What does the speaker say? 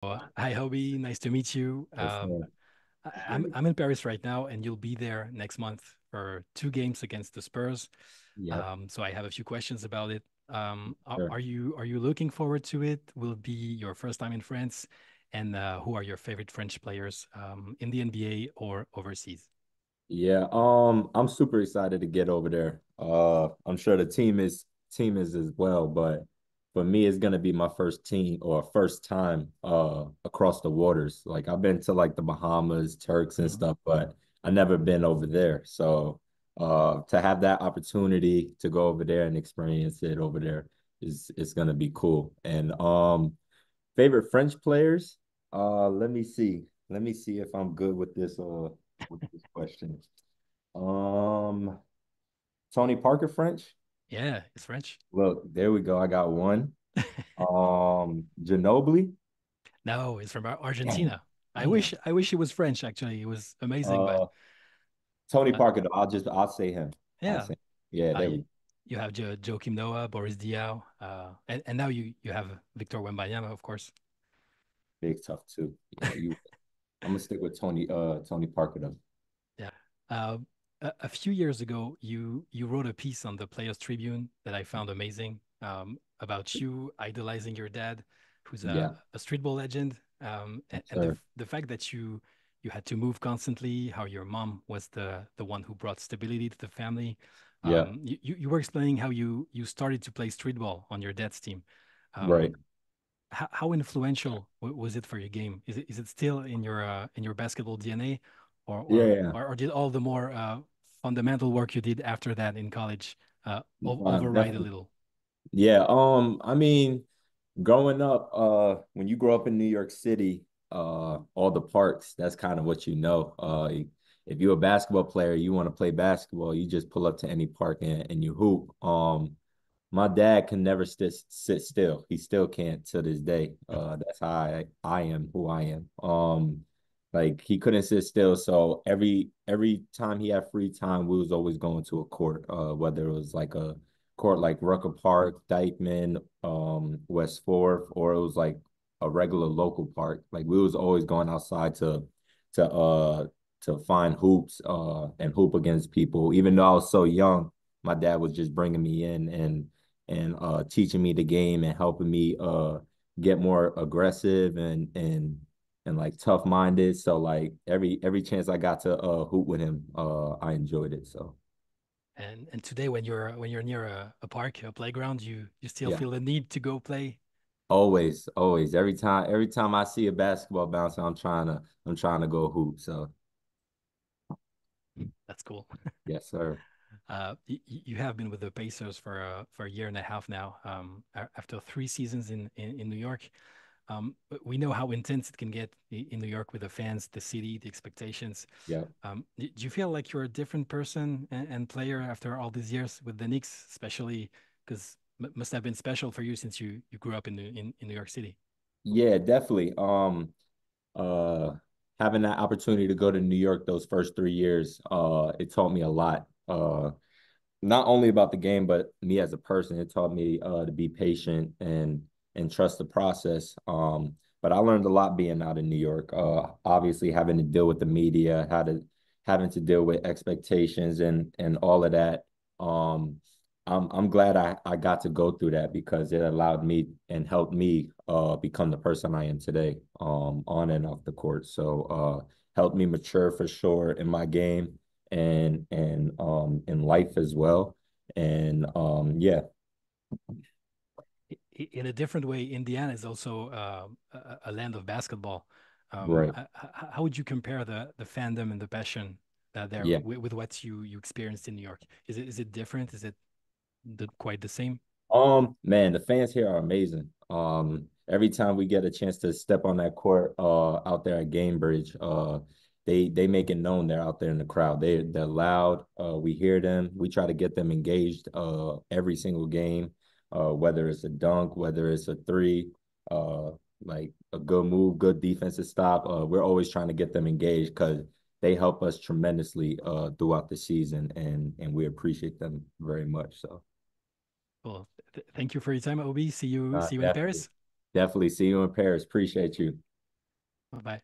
Hi, Obi. Nice to meet you. Yes, sir. I'm in Paris right now, and you'll be there next month for two games against the Spurs. Yep. So I have a few questions about it. Sure. Are you looking forward to it? Will it be your first time in France? And who are your favorite French players in the NBA or overseas? Yeah. I'm super excited to get over there. I'm sure the team is as well, but for me, it's gonna be my first team or first time across the waters. Like I've been to like the Bahamas, Turks and Mhm. stuff, but I never been over there. So to have that opportunity to go over there and experience it over there is gonna be cool. And favorite French players? Let me see. Let me see if I'm good with this question. Um, Tony Parker French. Yeah, it's French. Look, there we go. I got one. Ginobili. No, it's from Damn, Argentina. I wish damn. I wish it was French, actually. It was amazing, but Uh, Tony uh, Parker though. I'll say him. I'll yeah. say. Yeah, there we You, go. you have Joakim Noah, Boris Diaw, and now you have Victor Wembanyama, of course. Big tough too. Yeah, you. I'm gonna stick with Tony Parker though. Yeah. Uh, a few years ago, you wrote a piece on the Players Tribune that I found amazing about you idolizing your dad, who's Yeah, a streetball legend, and sir. the fact that you had to move constantly, how your mom was the one who brought stability to the family. Yeah, You were explaining how you started to play streetball on your dad's team. right. Um, how influential was it for your game? Is it still in your basketball DNA, or Yeah, or yeah. or, or did all the more fundamental work you did after that in college override a Definitely. little? Yeah, I mean, growing up, when you grow up in New York City, all the parks, that's kind of what you know. If you're a basketball player, you want to play basketball, you just pull up to any park and you hoop. My dad can never sit still. He still can't to this day. That's how I am who I am. Like he couldn't sit still. So every time he had free time, we was always going to a court. Whether it was like a court like Rucker Park, Dykeman, West Fourth, or it was like a regular local park. Like we was always going outside to uh to find hoops and hoop against people. Even though I was so young, my dad was just bringing me in and teaching me the game and helping me get more aggressive and like tough minded. So like every chance I got to hoop with him, I enjoyed it. So And today, when you're near a park, a playground, you still yeah. feel the need to go play. Always, always. Every time I see a basketball bouncer, I'm trying to go hoop. So That's cool. yes, sir. You have been with the Pacers for a year and a half now. After 3 seasons in New York, but we know how intense it can get in New York with the fans, the city, the expectations. Yeah. Do you feel like you're a different person and player after all these years with the Knicks, especially because must have been special for you since you grew up in New York City? Yeah, definitely. Uh Having that opportunity to go to New York those first 3 years, it taught me a lot. Not only about the game, but me as a person. It taught me to be patient and trust the process. But I learned a lot being out in New York. Obviously having to deal with the media, having to deal with expectations and all of that. Um, I'm glad I got to go through that because it allowed me and helped me become the person I am today, on and off the court. So helped me mature for sure in my game and in life as well. And yeah, In a different way, Indiana is also a land of basketball. right. How would you compare the fandom and the passion there Yeah. with what you experienced in New York? Is it different? Is it quite the same? Man, the fans here are amazing. Every time we get a chance to step on that court, out there at Gamebridge, they make it known they're out there in the crowd. They're loud. We hear them. We try to get them engaged, every single game, whether it's a dunk, whether it's a three, uh, like a good move, good defensive stop. We're always trying to get them engaged because they help us tremendously, throughout the season, and we appreciate them very much. So. Well, thank you for your time, Obi. See you in Definitely. Paris. Definitely. See you in Paris. Appreciate you. Bye bye.